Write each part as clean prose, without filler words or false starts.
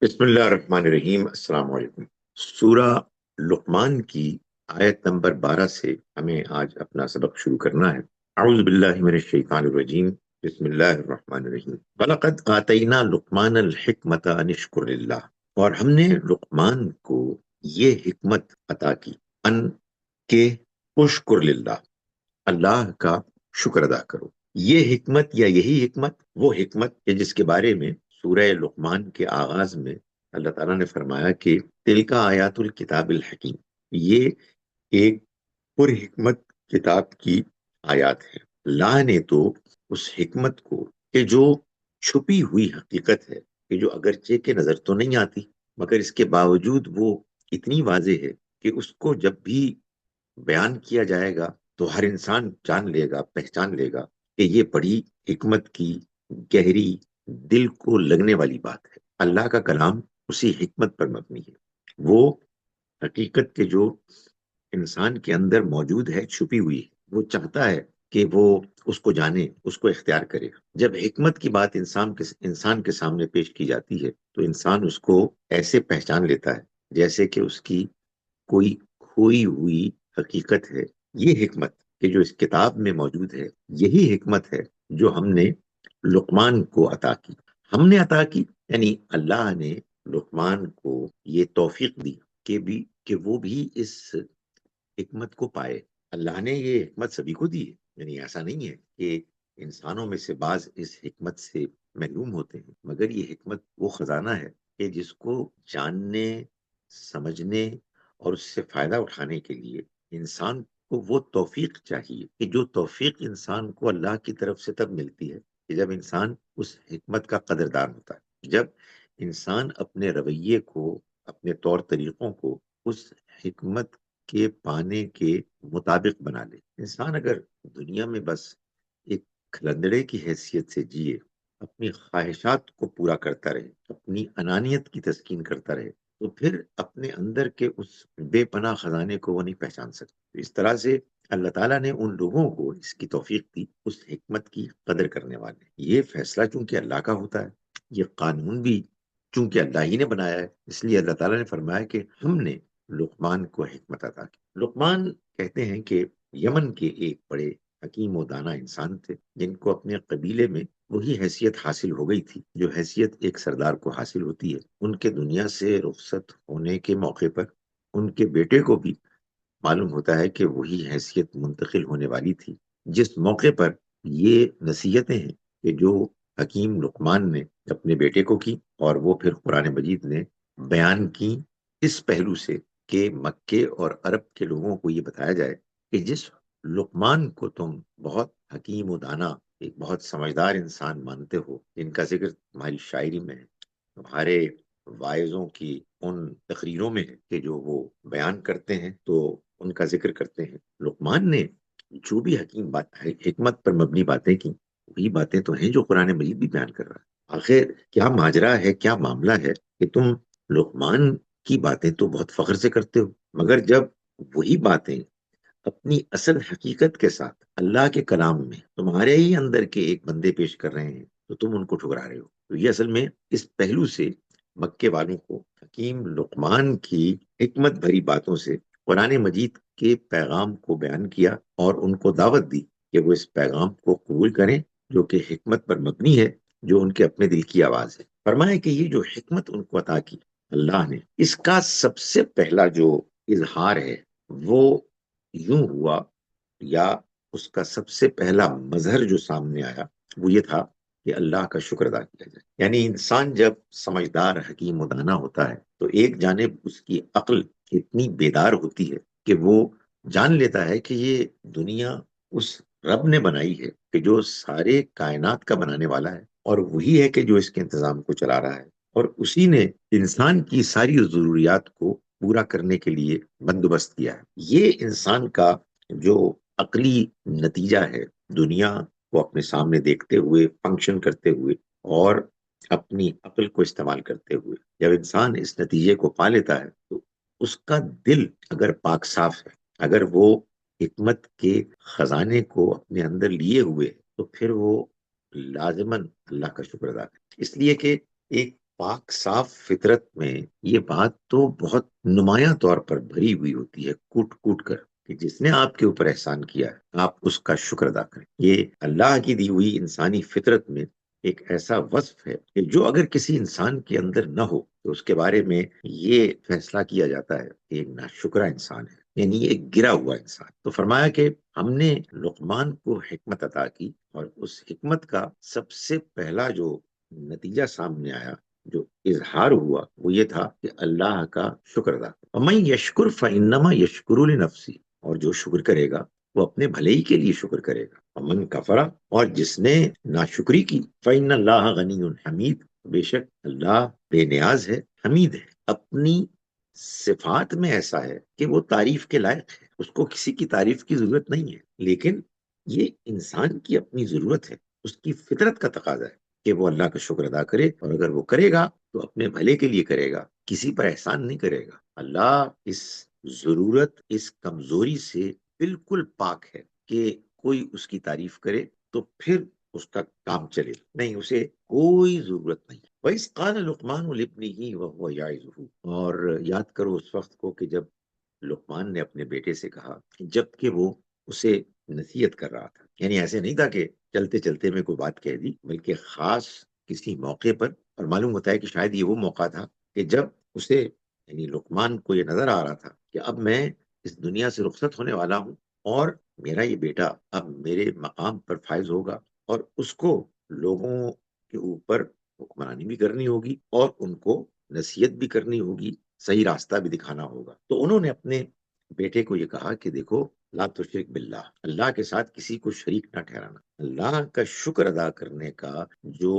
بسم اللہ الرحمن الرحیم۔ السلام علیکم۔ سورہ لقمان کی آیت نمبر 12 سے ہمیں آج اپنا سبق شروع کرنا ہے۔ اعوذ باللہ من الشیطان الرجیم، بسم اللہ الرحمن الرحیم۔ وَلَقَدْ آتَيْنَا لُقْمَانَ الْحِكْمَةَ أَنِ اشْكُرْ لِلَّهِ، اور ہم نے لقمان کو یہ حکمت عطا کی، ان کے اشکر للہ، اللہ کا شکر ادا کرو۔ یہ حکمت یا یہی حکمت وہ حکمت ہے جس کے بارے میں سورہ لقمان کے آغاز میں اللہ تعالیٰ نے فرمایا کہ تلکا آیات الکتاب الحکیم، یہ ایک پر حکمت کتاب کی آیات ہے۔ اللہ نے تو اس حکمت کو کہ جو چھپی ہوئی حقیقت ہے، کہ جو اگرچہ کے نظر تو نہیں آتی مگر اس کے باوجود وہ اتنی واضح ہے کہ اس کو جب بھی بیان کیا جائے گا تو ہر انسان جان لے گا، پہچان لے گا کہ یہ بڑی حکمت کی گہری دل کو لگنے والی بات ہے۔ اللہ کا کلام اسی حکمت پر مبنی ہے، وہ حقیقت کے جو انسان کے اندر موجود ہے، چھپی ہوئی ہے، وہ چاہتا ہے کہ وہ اس کو جانے، اس کو اختیار کرے۔ جب حکمت کی بات انسان کے سامنے پیش کی جاتی ہے تو انسان اس کو ایسے پہچان لیتا ہے جیسے کہ اس کی کوئی کھوئی ہوئی حقیقت ہے۔ یہ حکمت کہ جو اس کتاب میں موجود ہے، یہی حکمت ہے جو ہم نے لقمان کو عطا کی۔ ہم نے عطا کی یعنی اللہ نے لقمان کو یہ توفیق دی کہ وہ بھی اس حکمت کو پائے۔ اللہ نے یہ حکمت سبھی کو دی ہے، یعنی ایسا نہیں ہے کہ انسانوں میں سے بعض اس حکمت سے محروم ہوتے ہیں، مگر یہ حکمت وہ خزانہ ہے کہ جس کو جاننے، سمجھنے اور اس سے فائدہ اٹھانے کے لیے انسان کو وہ توفیق چاہیے، کہ جو توفیق انسان کو اللہ کی طرف سے تب ملتی ہے کہ جب انسان اس حکمت کا قدردان ہوتا ہے، جب انسان اپنے رویے کو، اپنے طور طریقوں کو اس حکمت کے پانے کے مطابق بنا لے۔ انسان اگر دنیا میں بس ایک کھلندڑے کی حیثیت سے جیے، اپنی خواہشات کو پورا کرتا رہے، اپنی انانیت کی تسکین کرتا رہے، تو پھر اپنے اندر کے اس بے پناہ خزانے کو وہ نہیں پہچان سکتے۔ اس طرح سے اللہ تعالیٰ نے ان لوگوں کو اس کی توفیق دی، اس حکمت کی قدر کرنے والے۔ یہ فیصلہ چونکہ اللہ کا ہوتا ہے، یہ قانون بھی چونکہ اللہ ہی نے بنایا ہے، اس لیے اللہ تعالیٰ نے فرمایا کہ ہم نے لقمان کو حکمت عطا کی۔ لقمان کہتے ہیں کہ یمن کے ایک بڑے حکیم و دانا انسان تھے، جن کو اپنے قبیلے میں وہی حیثیت حاصل ہو گئی تھی جو حیثیت ایک سردار کو حاصل ہوتی ہے۔ ان کے دنیا سے رخصت ہونے کے موقع پر ان کے بیٹے کو بھی معلوم ہوتا ہے کہ وہی حیثیت منتقل ہونے والی تھی۔ جس موقع پر یہ نصیحتیں ہیں کہ جو حکیم لقمان نے اپنے بیٹے کو کی، اور وہ پھر قرآن مجید نے بیان کی اس پہلو سے کہ مکے اور عرب کے لوگوں کو یہ بتایا جائے کہ جس لقمان کو تم بہت حکیم و دانا، ایک بہت سمجھدار انسان مانتے ہو، جن کا ذکر تمہاری شاعری میں ہے، تمہارے واعظوں کی ان تقریروں میں ہے کہ جو وہ بیان کرتے ہیں تو ان کا ذکر کرتے ہیں، لقمان نے جو بھی حکیم بات، حکمت پر مبنی باتیں کی، وہی باتیں تو ہیں جو قرآن مجید بھی بیان کر رہا ہے۔ آخر کیا ماجرا ہے، کیا معاملہ ہے کہ تم لقمان کی باتیں تو بہت فخر سے کرتے ہو، مگر جب وہی باتیں اپنی اصل حقیقت کے ساتھ اللہ کے کلام میں تمہارے ہی اندر کے ایک بندے پیش کر رہے ہیں تو تم ان کو ٹھکرا رہے ہو۔ تو یہ اصل میں اس پہلو سے مکے والوں کو حکیم لقمان کی حکمت بھری باتوں سے قرآن مجید کے پیغام کو بیان کیا اور ان کو دعوت دی کہ وہ اس پیغام کو قبول کریں جو کہ حکمت پر مبنی ہے، جو ان کے اپنے دل کی آواز ہے۔ فرمایا کہ یہ جو حکمت ان کو عطا کی اللہ نے، اس کا سب سے پہلا جو اظہار ہے وہ یوں ہوا، یا اس کا سب سے پہلا مظہر جو سامنے آیا وہ یہ تھا کہ اللہ کا شکر ادا کیا جائے۔ یعنی انسان جب سمجھدار، حکیم و دانا ہوتا ہے تو ایک جانب اس کی عقل اتنی بیدار ہوتی ہے کہ وہ جان لیتا ہے کہ یہ دنیا اس رب نے بنائی ہے کہ جو سارے کائنات کا بنانے والا ہے، اور وہی ہے کہ جو اس کے انتظام کو چلا رہا ہے، اور اسی نے انسان کی ساری ضروریات کو پورا کرنے کے لیے بندوبست کیا ہے۔ یہ انسان کا جو عقلی نتیجہ ہے، دنیا کو اپنے سامنے دیکھتے ہوئے، فنکشن کرتے ہوئے اور اپنی عقل کو استعمال کرتے ہوئے، جب انسان اس نتیجے کو پا لیتا ہے تو اس کا دل اگر پاک صاف ہے، اگر وہ حکمت کے خزانے کو اپنے اندر لیے ہوئے، تو پھر وہ لازماً اللہ کا شکر ادا کرے۔ اس لیے کہ ایک پاک صاف فطرت میں یہ بات تو بہت نمایاں طور پر بھری ہوئی ہوتی ہے، کوٹ کوٹ کر، کہ جس نے آپ کے اوپر احسان کیا ہے آپ اس کا شکر ادا کریں۔ یہ اللہ کی دی ہوئی انسانی فطرت میں ایک ایسا وصف ہے کہ جو اگر کسی انسان کے اندر نہ ہو تو اس کے بارے میں یہ فیصلہ کیا جاتا ہے کہ ایک ناشکرا انسان ہے، یعنی ایک گرا ہوا انسان۔ تو فرمایا کہ ہم نے لقمان کو حکمت عطا کی، اور اس حکمت کا سب سے پہلا جو نتیجہ سامنے آیا، جو اظہار ہوا، وہ یہ تھا کہ اللہ کا شکر ادا کرو۔ وَمَن يَشْكُرْ فَإِنَّمَا يَشْكُرُ لِنَفْسِهِ، اور جو شکر کرے گا وہ اپنے بھلے ہی کے لیے شکر کرے گا۔ وَمَن كَفَرَ، اور جس نے ناشکری کی، فَإِنَّ اللَّهَ غَنِيٌّ حَمِيدٌ، بے شک اللہ بے نیاز ہے، حمید ہے، اپنی صفات میں ایسا ہے کہ وہ تعریف کے لائق ہے، اس کو کسی کی تعریف کی ضرورت نہیں ہے، لیکن یہ انسان کی اپنی ضرورت ہے، اس کی فطرت کا تقاضا ہے کہ وہ اللہ کا شکر ادا کرے، اور اگر وہ کرے گا تو اپنے بھلے کے لیے کرے گا، کسی پر احسان نہیں کرے گا۔ اللہ اس ضرورت، اس کمزوری سے بالکل پاک ہے کہ کوئی اس کی تعریف کرے تو پھر اس کا کام چلے، نہیں، اسے کوئی ضرورت نہیں۔ وَإِذْ قَالَ لُقْمَانُ لِابْنِهِ وَهُوَ يَعِظُهُ، اور یاد کرو اس وقت کو کہ جب لقمان نے اپنے بیٹے سے کہا، جب کہ وہ اسے نصیحت کر رہا تھا، یعنی ایسے نہیں تھا کہ چلتے چلتے میں کوئی بات کہہ دی، بلکہ خاص کسی موقع پر، اور معلوم ہوتا ہے کہ شاید یہ وہ موقع تھا کہ جب اسے، یعنی لقمان کو، یہ نظر آ رہا تھا کہ اب میں اس دنیا سے رخصت ہونے والا ہوں، اور میرا یہ بیٹا اب میرے مقام پر فائز ہوگا، اور اس کو لوگوں کے اوپر حکمرانی بھی کرنی ہوگی، اور ان کو نصیحت بھی کرنی ہوگی، صحیح راستہ بھی دکھانا ہوگا۔ تو انہوں نے اپنے بیٹے کو یہ کہا کہ دیکھو، لا تشرک باللہ، اللہ کے ساتھ کسی کو شریک نہ ٹھہرانا۔ اللہ کا شکر ادا کرنے کا جو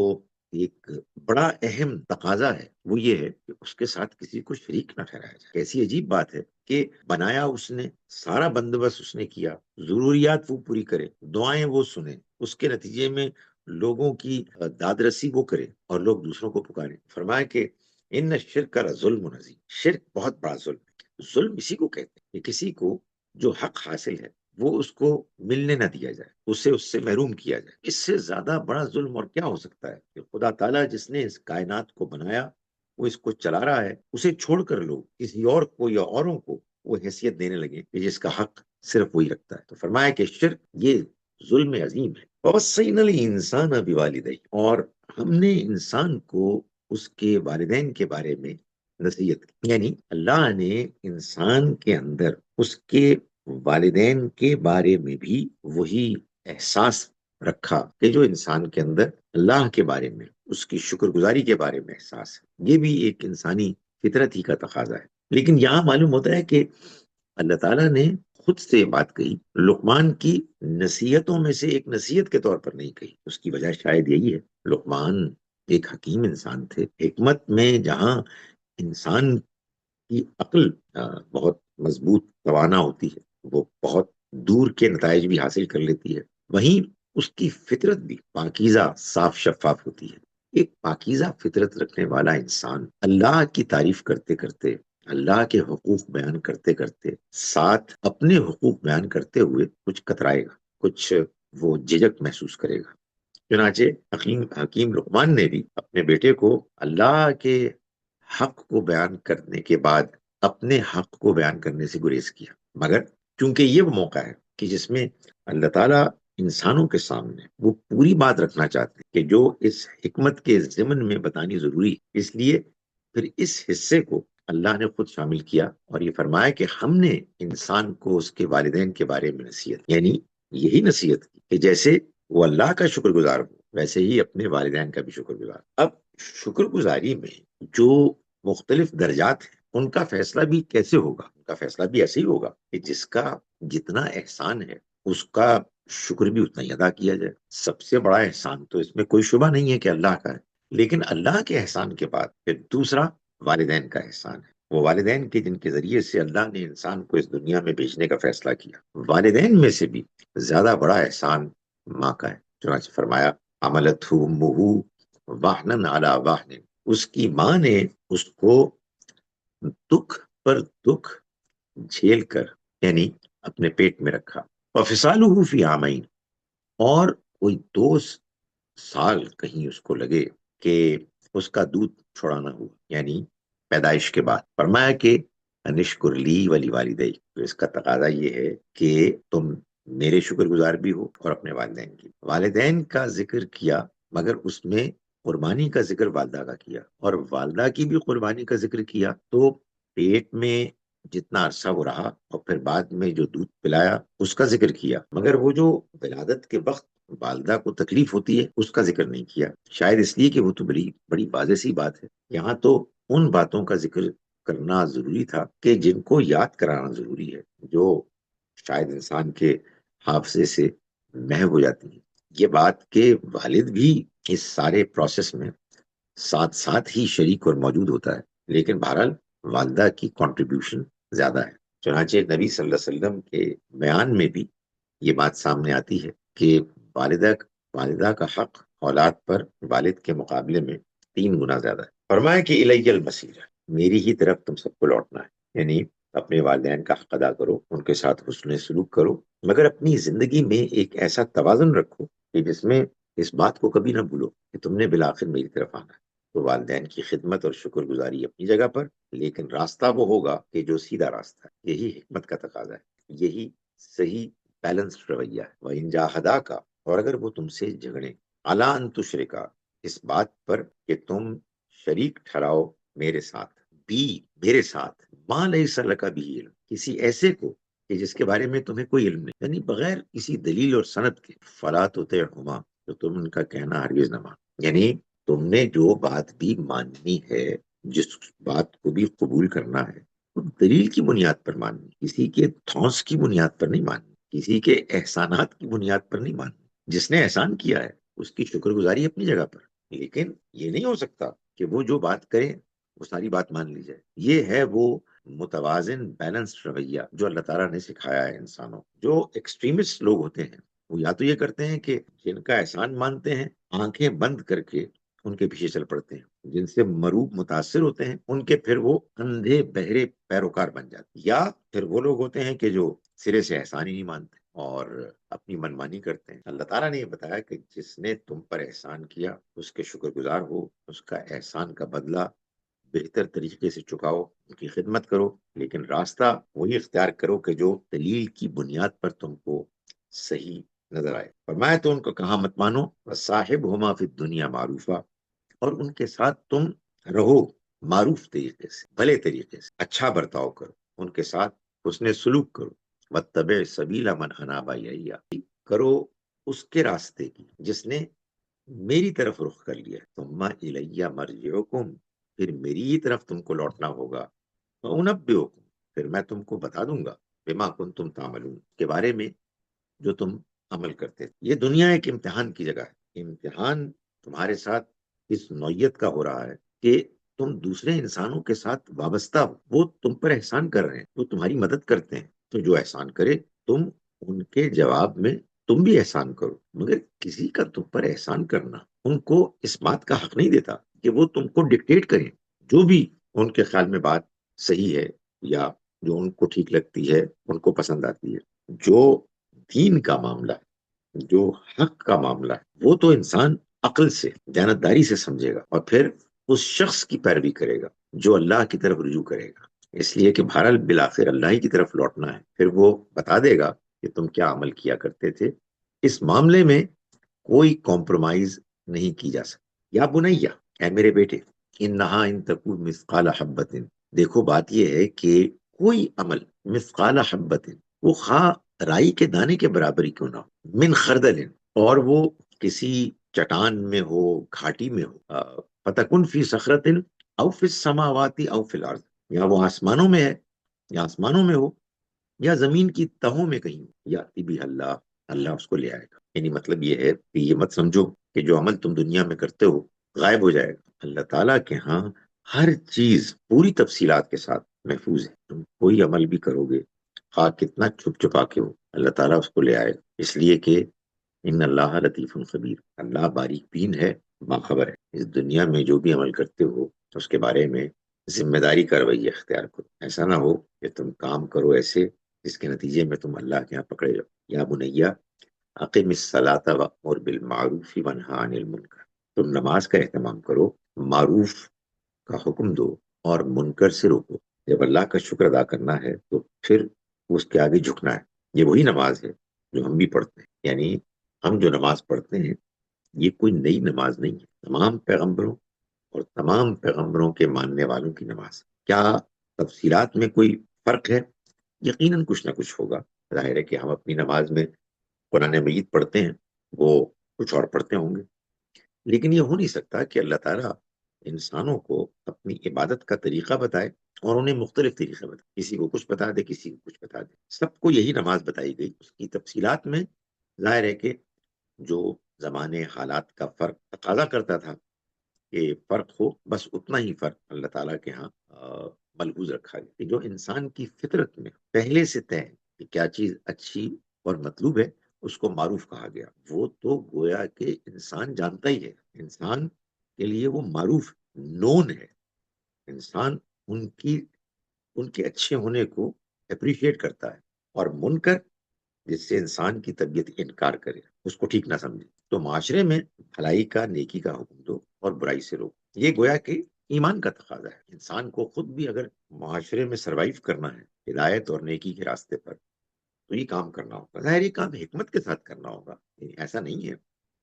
ایک بڑا اہم تقاضا ہے وہ یہ ہے کہ اس کے ساتھ کسی کو شریک نہ ٹھہرایا جائے۔ کیسی عجیب بات ہے کہ بنایا اس نے، سارا بندوبست اس نے کیا، ضروریات وہ پوری کرے، دعائیں وہ سنے، اس کے نتیجے میں لوگوں کی داد رسی وہ کرے، اور لوگ دوسروں کو پکارے۔ فرمایا کہ ان الشرک لظلم عظیم، شرک بہت بڑا ظلم ہے۔ ظلم اسی کو کہتے ہیں کہ کسی کو جو حق حاصل ہے وہ اس کو ملنے نہ دیا جائے، اسے اس سے محروم کیا جائے۔ اس سے زیادہ بڑا ظلم اور کیا ہو سکتا ہے کہ خدا تعالیٰ جس نے اس کائنات کو بنایا، وہ اس کو چلا رہا ہے، اسے چھوڑ کر لوگ کسی اور کو یا اوروں کو وہ حیثیت دینے لگے کہ جس کا حق صرف وہی رکھتا ہے۔ تو فرمایا کہ شرک یہ ظلم عظیم ہے۔ وَوَصَّيْنَا الْإِنسَانَ بِوَالِدَيْهِ، اور ہم نے انسان کو اس کے والدین کے بارے میں نصیحت کی، یعنی اللہ نے انسان کے اندر اس کے والدین کے بارے میں بھی وہی احساس رکھا کہ جو انسان کے اندر اللہ کے بارے میں، اس کی شکر گزاری کے بارے میں احساس ہے۔ یہ بھی ایک انسانی فطرت ہی کا تقاضا ہے۔ لیکن یہاں معلوم ہوتا ہے کہ اللہ تعالیٰ نے خود سے بات کہی، لقمان کی نصیحتوں میں سے ایک نصیحت کے طور پر نہیں کہی۔ اس کی وجہ شاید یہی ہے، لقمان ایک حکیم انسان تھے۔ حکمت میں جہاں انسان کی عقل بہت مضبوط توانا ہوتی ہے، وہ بہت دور کے نتائج بھی حاصل کر لیتی ہے، وہیں اس کی فطرت بھی پاکیزہ، صاف شفاف ہوتی ہے۔ ایک پاکیزہ فطرت رکھنے والا انسان اللہ کی تعریف کرتے کرتے، اللہ کے حقوق بیان کرتے کرتے، ساتھ اپنے حقوق بیان کرتے ہوئے کچھ کترائے گا، کچھ وہ جھجک محسوس کرے گا۔ چنانچہ حکیم لقمان نے بھی اپنے بیٹے کو اللہ کے حق کو بیان کرنے کے بعد اپنے حق کو بیان کرنے سے گریز کیا، مگر چونکہ یہ وہ موقع ہے کہ جس میں اللہ تعالیٰ انسانوں کے سامنے وہ پوری بات رکھنا چاہتے ہیں کہ جو اس حکمت کے ضمن میں بتانی ضروری، اس لیے پھر اس حصے کو اللہ نے خود شامل کیا، اور یہ فرمایا کہ ہم نے انسان کو اس کے والدین کے بارے میں نصیحت، یعنی یہی نصیحت کی کہ جیسے وہ اللہ کا شکر گزار ہو ویسے ہی اپنے والدین کا بھی شکر گزار۔ اب شکر گزاری میں جو مختلف درجات ہیں ان کا فیصلہ بھی کیسے ہوگا؟ ان کا فیصلہ بھی ایسے ہی ہوگا کہ جس کا جتنا احسان ہے اس کا شکر بھی اتنا ہی ادا کیا جائے۔ سب سے بڑا احسان تو اس میں کوئی شبہ نہیں ہے کہ اللہ کا ہے، لیکن اللہ کے احسان کے بعد پھر دوسرا والدین کا احسان ہے، وہ والدین کے جن کے ذریعے سے اللہ نے انسان کو اس دنیا میں بھیجنے کا فیصلہ کیا۔ والدین میں سے بھی زیادہ بڑا احسان ماں کا ہے۔ چنانچہ فرمایا عملتہ امہ وہنا علی وہن، اس کی ماں نے اس کو دکھ پر دکھ جھیل کر، یعنی اپنے پیٹ میں رکھا۔ وفصالہ فی عامین، اور کوئی 2 سال کہیں اس کو لگے کہ اس کا دودھ چھڑانا ہوا، یعنی پیدائش کے بعد۔ فرمایا کہ انشکر لی ولی والدی، تو اس کا تقاضا یہ ہے کہ تم میرے شکر گزار بھی ہو اور اپنے والدین کی۔ والدین کا ذکر کیا، مگر اس میں قربانی کا ذکر والدہ کا کیا، اور والدہ کی بھی قربانی کا ذکر کیا تو پیٹ میں جتنا عرصہ وہ رہا اور پھر بعد میں جو دودھ پلایا اس کا ذکر کیا، مگر وہ جو ولادت کے وقت والدہ کو تکلیف ہوتی ہے اس کا ذکر نہیں کیا، شاید اس لیے کہ وہ تو بڑی بڑی واضح سی بات ہے۔ یہاں تو ان باتوں کا ذکر کرنا ضروری تھا کہ جن کو یاد کرانا ضروری ہے، جو شاید انسان کے حافظے سے محو ہو جاتی ہیں۔ یہ بات کہ والد بھی اس سارے پروسیس میں ساتھ ساتھ ہی شریک اور موجود ہوتا ہے، لیکن بہرحال والدہ کی کنٹریبیوشن زیادہ ہے۔ چنانچہ نبی صلی اللہ علیہ وسلم کے بیان میں بھی یہ بات سامنے آتی ہے کہ والدہ کا حق اولاد پر والد کے مقابلے میں 3 گنا زیادہ ہے۔ فرمایا کہ الی المصیر، میری ہی طرف تم سب کو لوٹنا ہے، یعنی اپنے والدین کا حق ادا کرو، ان کے ساتھ حسن سلوک کرو، مگر اپنی زندگی میں ایک ایسا توازن رکھو کہ جس میں اس بات کو کبھی نہ بھولو کہ تم نے بالآخر میری طرف آنا ہے۔ تو والدین کی خدمت اور شکر گزاری اپنی جگہ پر، لیکن راستہ وہ ہوگا کہ جو سیدھا راستہ ہے۔ یہی حکمت کا تقاضا ہے، یہی صحیح بیلنس رویہ ہے۔ وَإِن جَاهَدَاكَ، اور اگر وہ تم سے جھگڑیں، عَلَىٰ أَن تُشْرِكَ، اس بات پر کہ تم شریک ٹھہراؤ میرے ساتھ، میرے ساتھ، مَا لَيْسَ لَكَ بِهِ عِلْم، کسی ایسے کو کہ جس کے بارے میں تمہیں کوئی علم نہیں، یعنی بغیر کسی دلیل اور سند کے، فَلَا تُطِعْهُمَا، تو تم ان کا کہنا ہرگز نہ مان۔ یعنی تم نے جو بات بھی ماننی ہے، جس بات کو بھی قبول کرنا ہے، وہ دلیل کی بنیاد پر ماننی، کسی کے تھوس کی بنیاد پر نہیں ماننی، کسی کے احسانات کی بنیاد پر نہیں ماننی۔ جس نے احسان کیا ہے اس کی شکر گزاری اپنی جگہ پر، لیکن یہ نہیں ہو سکتا کہ وہ جو بات کرے وہ ساری بات مان لی جائے۔ یہ ہے وہ متوازن بیلنس رویہ جو اللہ تعالیٰ نے سکھایا ہے انسانوں کو۔ جو ایکسٹریمسٹ لوگ ہوتے ہیں وہ یا تو یہ کرتے ہیں کہ جن کا احسان مانتے ہیں آنکھیں بند کر کے ان کے پیچھے چل پڑتے ہیں، جن سے مروب متاثر ہوتے ہیں ان کے پھر وہ اندھے بہرے پیروکار بن جاتے ہیں، یا پھر وہ لوگ ہوتے ہیں کہ جو سرے سے احسان ہی نہیں مانتے اور اپنی منمانی کرتے ہیں۔ اللہ تعالیٰ نے یہ بتایا کہ جس نے تم پر احسان کیا اس کے شکر گزار ہو، اس کا احسان کا بدلہ بہتر طریقے سے چکاؤ، ان کی خدمت کرو، لیکن راستہ وہی اختیار کرو کہ جو دلیل کی بنیاد پر تم کو صحیح نظر آئے۔ فرمایا تو ان کو کہا مت مانو، وصاحبہما فی الدنیا معروفا، اور ان کے ساتھ تم رہو معروف طریقے سے، بھلے طریقے سے، اچھا برتاؤ کرو، ان کے ساتھ حسن سلوک کرو۔ واتبع سبیل من اناب الی، کرو اس کے راستے کی جس نے میری طرف رخ کر لیا۔ ثم الی مرجعکم، پھر میری ہی طرف تم کو لوٹنا ہوگا۔ وانبئکم، پھر میں تم کو بتا دوں گا، بما کنتم تعملون، کے بارے میں جو تم عمل کرتے تھے۔ یہ دنیا ایک امتحان کی جگہ ہے، امتحان تمہارے ساتھ اس نوعیت کا ہو رہا ہے کہ تم دوسرے انسانوں کے ساتھ وابستہ ہو، وہ تم پر احسان کر رہے ہیں، وہ تمہاری مدد کرتے ہیں، تو جو احسان کرے تم ان کے جواب میں تم بھی احسان کرو، مگر کسی کا تم پر احسان کرنا ان کو اس بات کا حق نہیں دیتا کہ وہ تم کو ڈکٹیٹ کریں۔ جو بھی ان کے خیال میں بات صحیح ہے یا جو ان کو ٹھیک لگتی ہے، ان کو پسند آتی ہے، جو دین کا معاملہ ہے، جو حق کا معاملہ ہے، وہ تو انسان عقل سے، دیانتداری سے سمجھے گا اور پھر اس شخص کی پیروی کرے گا جو اللہ کی طرف رجوع کرے گا۔ اس لیے کہ بہرحال بالآخر اللہ ہی کی طرف لوٹنا ہے، پھر وہ بتا دے گا کہ تم کیا عمل کیا کرتے تھے۔ اس معاملے میں کوئی کمپرومائز نہیں کی جا سکتی۔ یا بنیا، اے میرے بیٹے، انہا ان تکو مثقال حبت، دیکھو بات یہ ہے کہ کوئی عمل مثقال حبت، وہ خواہ رائی کے دانے کے برابر ہی کیوں نہ ہو، من خردل، اور وہ کسی چٹان میں ہو، گھاٹی میں ہو، فتکن فی صخرۃ او فی السماوات او فی الارض، یا وہ آسمانوں میں ہے، یا آسمانوں میں ہو، یا زمین کی تہوں میں کہیں، یا بھی اللہ اس کو لے آئے گا۔ یعنی مطلب یہ ہے کہ یہ مت سمجھو کہ جو عمل تم دنیا میں کرتے ہو غائب ہو جائے گا۔ اللہ تعالیٰ کے ہاں ہر چیز پوری تفصیلات کے ساتھ محفوظ ہے۔ تم کوئی عمل بھی کرو گے، خواہ کتنا چھپ چھپا کے ہو، اللہ تعالیٰ اس کو لے آئے گا، اس لیے کہ ان اللہ لطیف خبیر، اللہ باریک بین ہے، باخبر ہے۔ اس دنیا میں جو بھی عمل کرتے ہو اس کے بارے میں ذمہ داری کا رویہ اختیار کرو، ایسا نہ ہو کہ تم کام کرو ایسے جس کے نتیجے میں تم اللہ کے یہاں پکڑے جاؤ۔ یا بنیا اقم الصلاۃ وامر بالمعروف ونہی عن المنکر، تم نماز کا اہتمام کرو معروف کا حکم دو اور منکر سے روکو۔ جب اللہ کا شکر ادا کرنا ہے تو پھر اس کے آگے جھکنا ہے۔ یہ وہی نماز ہے جو ہم بھی پڑھتے ہیں، یعنی ہم جو نماز پڑھتے ہیں یہ کوئی نئی نماز نہیں ہے، تمام پیغمبروں اور تمام پیغمبروں کے ماننے والوں کی نماز۔ کیا تفصیلات میں کوئی فرق ہے؟ یقیناً کچھ نہ کچھ ہوگا۔ ظاہر ہے کہ ہم اپنی نماز میں قرآن مجید پڑھتے ہیں، وہ کچھ اور پڑھتے ہوں گے، لیکن یہ ہو نہیں سکتا کہ اللہ تعالیٰ انسانوں کو اپنی عبادت کا طریقہ بتائے اور انہیں مختلف طریقے بتائے، کسی کو کچھ بتا دے، کسی کو کچھ بتا دے۔ سب کو یہی نماز بتائی گئی، اس کی تفصیلات میں ظاہر ہے کہ جو زمانے حالات کا فرق تقاضا کرتا تھا کہ فرق ہو، بس اتنا ہی فرق اللہ تعالیٰ کے ہاں ملحوظ رکھا گیا کہ جو انسان کی فطرت میں پہلے سے طے ہے کہ کیا چیز اچھی اور مطلوب ہے، اس کو معروف کہا گیا۔ وہ تو گویا کہ انسان جانتا ہی ہے، انسان کے لیے وہ معروف نون ہے۔ انسان ان کے اچھے ہونے کو اپریشیٹ کرتا ہے، اور منکر جس سے انسان کی طبیعت انکار کرے، اس کو ٹھیک نہ سمجھے۔ تو معاشرے میں بھلائی کا، نیکی کا حکم دو اور برائی سے روکو، یہ گویا کہ ایمان کا تقاضا ہے۔ انسان کو خود بھی اگر معاشرے میں سروائیو کرنا ہے ہدایت اور نیکی کے راستے پر، تو یہ کام کرنا ہوگا۔ ظاہر یہ کام حکمت کے ساتھ کرنا ہوگا، ایسا نہیں ہے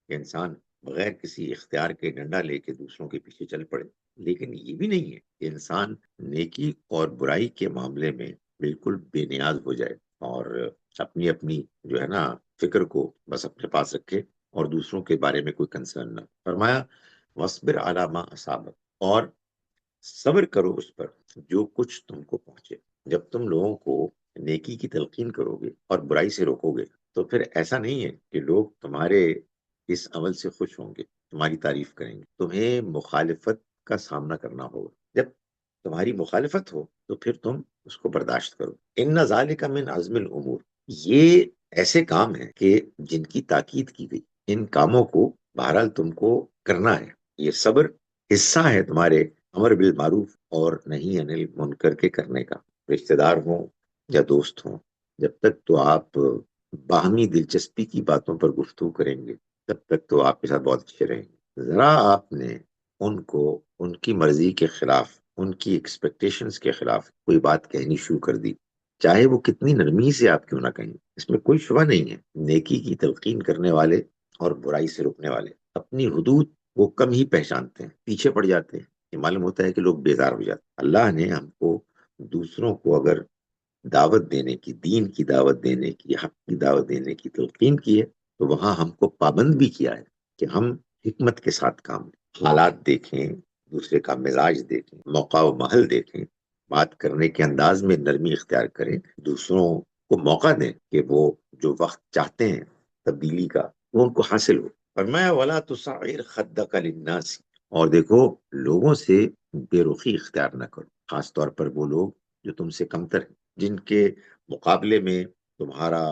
کہ انسان بغیر کسی اختیار کے ڈنڈا لے کے دوسروں کے پیچھے چل پڑے، لیکن یہ بھی نہیں ہے کہ انسان نیکی اور برائی کے معاملے میں بالکل بے نیاز ہو جائے اور اپنی اپنی جو ہے نا فکر کو بس اپنے پاس رکھے اور دوسروں کے بارے میں کوئی کنسرن نہ۔ فرمایا وَاصْبِرْ عَلَىٰ مَا أَصَابَكَ، اور صبر کرو اس پر جو کچھ تم کو پہنچے۔ جب تم لوگوں کو نیکی کی تلقین کرو گے اور برائی سے روکو گے تو پھر ایسا نہیں ہے کہ لوگ تمہارے اس عمل سے خوش ہوں گے، تمہاری تعریف کریں گے۔ تمہیں مخالفت کا سامنا کرنا ہوگا۔ جب تمہاری مخالفت ہو تو پھر تم اس کو برداشت کرو۔ ان ذالک من عزم الامور، یہ ایسے کام ہیں کہ جن کی تاکید کی گئی، ان کاموں کو بہرحال تم کو کرنا ہے۔ یہ صبر حصہ ہے تمہارے امر بالمعروف اور نہیں عن المنکر کے کرنے کا۔ رشتہ دار ہوں یا دوست ہوں، جب تک تو آپ باہمی دلچسپی کی باتوں پر گفتگو کریں گے تب تک تو آپ کے ساتھ بہت اچھے رہیں گے۔ ذرا آپ نے ان کو ان کی مرضی کے خلاف، ان کی ایکسپیکٹیشنز کے خلاف کوئی بات کہنی شروع کر دی، چاہے وہ کتنی نرمی سے آپ کیوں نہ کہیں، اس میں کوئی شبہ نہیں ہے۔ نیکی کی تلقین کرنے والے اور برائی سے روکنے والے اپنی حدود وہ کم ہی پہچانتے ہیں، پیچھے پڑ جاتے ہیں۔ یہ معلوم ہوتا ہے کہ لوگ بیزار ہو جاتے ہیں۔ اللہ نے ہم کو دوسروں کو اگر دعوت دینے کی، دین کی دعوت دینے کی، حق کی دعوت دینے کی تلقین کی ہے تو وہاں ہم کو پابند بھی کیا ہے کہ ہم حکمت کے ساتھ کام لیں، حالات دیکھیں، دوسرے کا مزاج دیکھیں، موقع و محل دیکھیں، بات کرنے کے انداز میں نرمی اختیار کریں، دوسروں کو موقع دیں کہ وہ جو وقت چاہتے ہیں تبدیلی کا وہ ان کو حاصل ہو۔ فرمایا وَلَا تُصَعِّرْ خَدَّكَ لِلنَّاسِ، اور دیکھو لوگوں سے بے رخی اختیار نہ کرو، خاص طور پر وہ لوگ جو تم سے کمتر ہیں، جن کے مقابلے میں تمہارا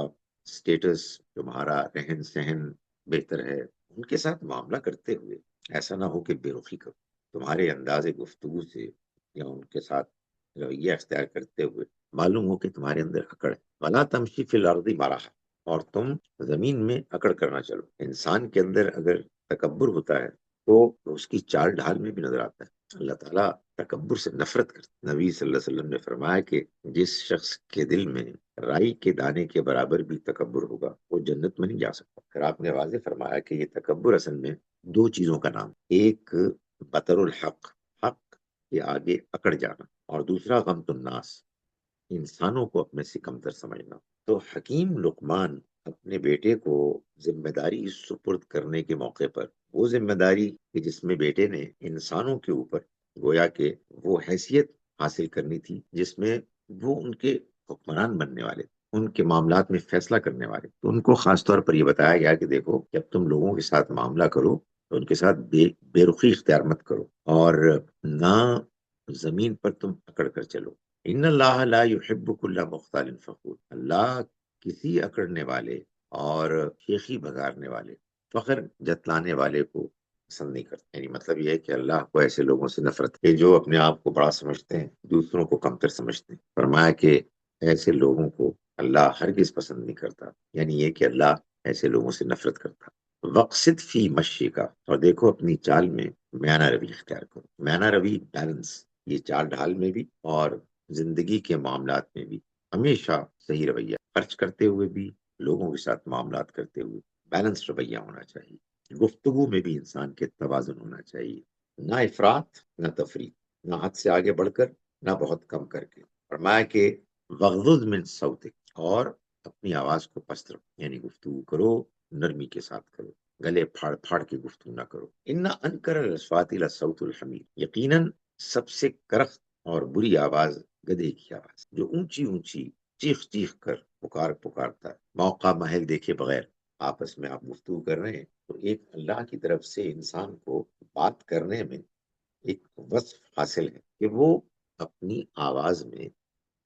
سٹیٹس، تمہارا رہن سہن بہتر ہے، ان کے ساتھ معاملہ کرتے ہوئے ایسا نہ ہو کہ بے رخی کرو۔ تمہارے انداز گفتگو سے یا ان کے ساتھ رویہ اختیار کرتے ہوئے معلوم ہو کہ تمہارے اندر اکڑ ہے۔ وَلَا تَمْشِ فِي الْأَرْضِ مَرَحًا، اور تم زمین میں اکڑ کرنا چلو۔ انسان کے اندر اگر تکبر ہوتا ہے تو اس کی چال ڈھال میں بھی نظر آتا ہے۔ اللہ تعالیٰ تکبر سے نفرت کرتا۔ نبی صلی اللہ علیہ وسلم نے فرمایا کہ جس شخص کے دل میں رائی کے دانے کے برابر بھی تکبر ہوگا وہ جنت میں نہیں جا سکتا۔ پھر آپ نے واضح فرمایا کہ یہ تکبر اصل میں دو چیزوں کا نام، ایک بطر الحق، حق کے آگے اکڑ جانا، اور دوسرا غمط الناس، انسانوں کو اپنے سے کمتر سمجھنا۔ تو حکیم لقمان اپنے بیٹے کو ذمہ داری سپرد کرنے کے موقع پر، وہ ذمہ داری کہ جس میں بیٹے نے انسانوں کے اوپر گویا کہ وہ حیثیت حاصل کرنی تھی جس میں وہ ان کے حکمران بننے والے، ان کے معاملات میں فیصلہ کرنے والے، تو ان کو خاص طور پر یہ بتایا گیا کہ دیکھو جب تم لوگوں کے ساتھ معاملہ کرو تو ان کے ساتھ بے رخی اختیار مت کرو، اور نہ زمین پر تم اکڑ کر چلو۔ ان اللہ لا يحب كل مختال فخور، اللہ کسی اکڑنے والے اور شیخی بگارنے والے، فخر جتلانے والے کو پسند نہیں کرتے۔ یعنی مطلب یہ ہے کہ اللہ کو ایسے لوگوں سے نفرت ہے جو اپنے آپ کو بڑا سمجھتے ہیں، دوسروں کو کمتر سمجھتے ہیں۔ فرمایا کہ ایسے لوگوں کو اللہ ہرگز پسند نہیں کرتا، یعنی یہ کہ اللہ ایسے لوگوں سے نفرت کرتا۔ وقصد فی مشی کا، اور دیکھو اپنی چال میں میانہ روی اختیار کرو. میانہ روی بیلنس، یہ چال ڈھال میں بھی اور زندگی کے معاملات میں بھی ہمیشہ صحیح رویہ، خرچ کرتے ہوئے بھی، لوگوں کے ساتھ معاملات کرتے ہوئے بیلنس رویہ ہونا چاہیے. گفتگو میں بھی انسان کے توازن ہونا چاہیے، نہ افراط نہ تفریط، نہ حد سے آگے بڑھ کر نہ بہت کم کر کے. فرمایا کہ وغضض من صوتک، اور اپنی آواز کو پست رکھو، یعنی گفتگو کرو نرمی کے ساتھ کرو، گلے پھاڑ پھاڑ کے گفتگو نہ کرو. ان انکر الاصوات لصوت الحمیر، یقیناً سب سے کرخت اور بری آواز گدھے کی آواز، جو اونچی اونچی چیخ چیخ کر پکارتا ہے. موقع محل دیکھے بغیر آپس میں آپ گفتگو کر رہے ہیں تو ایک اللہ کی طرف سے انسان کو بات کرنے میں ایک وصف حاصل ہے کہ وہ اپنی آواز میں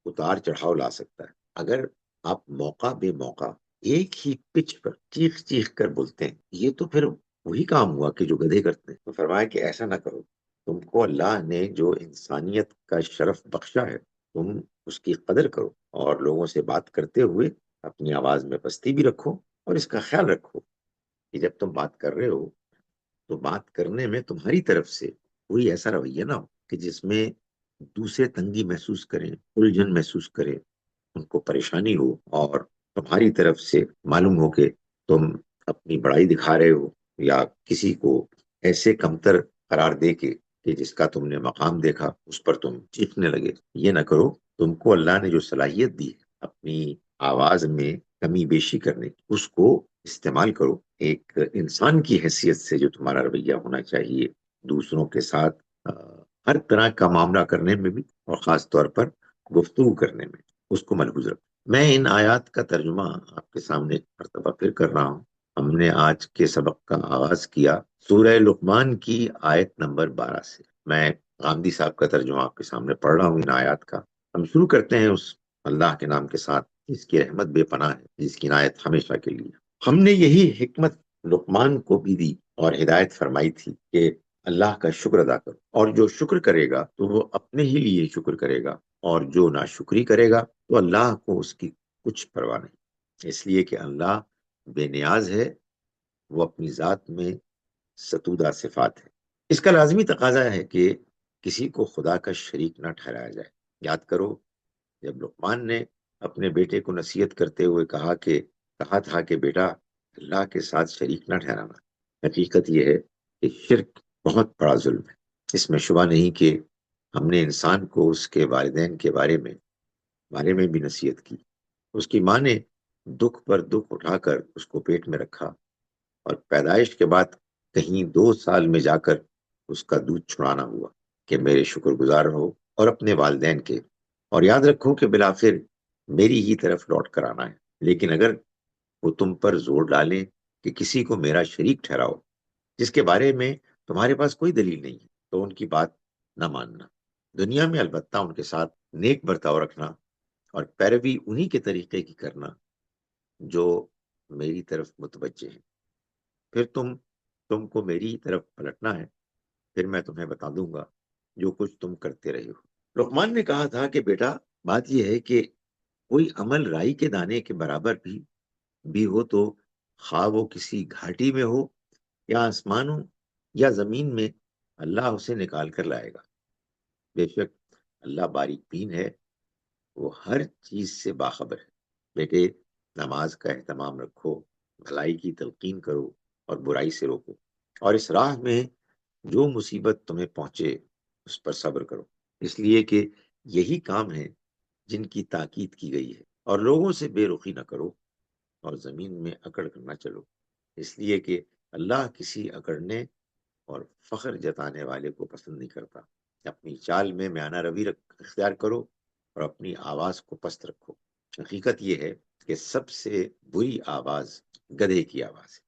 اتار چڑھاؤ لا سکتا ہے. اگر آپ موقع بے موقع ایک ہی پچ پر چیخ چیخ کر بولتے ہیں، یہ تو پھر وہی کام ہوا کہ جو گدھے کرتے ہیں. تو فرمایا کہ ایسا نہ کرو، تم کو اللہ نے جو انسانیت کا شرف بخشا ہے تم اس کی قدر کرو، اور لوگوں سے بات کرتے ہوئے اپنی آواز میں پستی بھی رکھو، اور اس کا خیال رکھو کہ جب تم بات کر رہے ہو تو بات کرنے میں تمہاری طرف سے کوئی ایسا رویہ نہ ہو کہ جس میں دوسرے تنگی محسوس کریں، الجھن محسوس کریں، ان کو پریشانی ہو، اور تمہاری طرف سے معلوم ہو کہ تم اپنی بڑائی دکھا رہے ہو، یا کسی کو ایسے کمتر قرار دے کے کہ جس کا تم نے مقام دیکھا اس پر تم چیخنے لگے. یہ نہ کرو. تم کو اللہ نے جو صلاحیت دی ہے اپنی آواز میں کمی بیشی کرنے کی، اس کو استعمال کرو. ایک انسان کی حیثیت سے جو تمہارا رویہ ہونا چاہیے دوسروں کے ساتھ ہر طرح کا معاملہ کرنے میں بھی، اور خاص طور پر گفتگو کرنے میں، اس کو ملحوظ رکھو. میں ان آیات کا ترجمہ آپ کے سامنے ایک مرتبہ پھر کر رہا ہوں. ہم نے آج کے سبق کا آغاز کیا سورہ لقمان کی آیت نمبر 12 سے. میں غامدی صاحب کا ترجمہ آپ کے سامنے پڑھ رہا ہوں ان آیات کا. ہم شروع کرتے ہیں اس اللہ کے نام کے ساتھ جس کی رحمت بے پناہ ہے، جس کی عنایت ہمیشہ کے لیے. ہم نے یہی حکمت لقمان کو بھی دی اور ہدایت فرمائی تھی کہ اللہ کا شکر ادا کرو، اور جو شکر کرے گا تو وہ اپنے ہی لیے شکر کرے گا، اور جو ناشکری کرے گا تو اللہ کو اس کی کچھ پرواہ نہیں، اس لیے کہ اللہ بے نیاز ہے، وہ اپنی ذات میں ستودہ صفات ہے. اس کا لازمی تقاضا ہے کہ کسی کو خدا کا شریک نہ ٹھہرایا جائے. یاد کرو جب لقمان نے اپنے بیٹے کو نصیحت کرتے ہوئے کہا تھا کہ بیٹا اللہ کے ساتھ شریک نہ ٹھہرانا. حقیقت یہ ہے کہ شرک بہت بڑا ظلم ہے. اس میں شبہ نہیں کہ ہم نے انسان کو اس کے والدین کے بارے میں بھی نصیحت کی. اس کی ماں نے دکھ پر دکھ اٹھا کر اس کو پیٹ میں رکھا، اور پیدائش کے بعد کہیں 2 سال میں جا کر اس کا دودھ چھڑانا ہوا کہ میرے شکر گزار رہو اور اپنے والدین کے، اور یاد رکھو کہ بالآخر میری ہی طرف لوٹ کر آنا ہے. لیکن اگر وہ تم پر زور ڈالیں کہ کسی کو میرا شریک ٹھہراؤ جس کے بارے میں تمہارے پاس کوئی دلیل نہیں ہے، تو ان کی بات نہ ماننا. دنیا میں البتہ ان کے ساتھ نیک برتاؤ رکھنا اور پیروی انہی کے طریقے کی کرنا جو میری طرف متوجہ ہیں. پھر تم کو میری طرف پلٹنا ہے، پھر میں تمہیں بتا دوں گا جو کچھ تم کرتے رہے ہو. لقمان نے کہا تھا کہ بیٹا بات یہ ہے کہ کوئی عمل رائی کے دانے کے برابر بھی ہو تو خواہ وہ کسی گھاٹی میں ہو یا آسمانوں یا زمین میں، اللہ اسے نکال کر لائے گا. بے شک اللہ باریک بین ہے، وہ ہر چیز سے باخبر ہے. بیٹے نماز کا اہتمام رکھو، بھلائی کی تلقین کرو اور برائی سے روکو، اور اس راہ میں جو مصیبت تمہیں پہنچے اس پر صبر کرو، اس لیے کہ یہی کام ہے جن کی تاکید کی گئی ہے. اور لوگوں سے بے رخی نہ کرو اور زمین میں اکڑ کر نہ چلو، اس لیے کہ اللہ کسی اکڑنے اور فخر جتانے والے کو پسند نہیں کرتا. اپنی چال میں میانہ روی اختیار کرو اور اپنی آواز کو پست رکھو. حقیقت یہ ہے کہ سب سے بری آواز گدھے کی آواز ہے.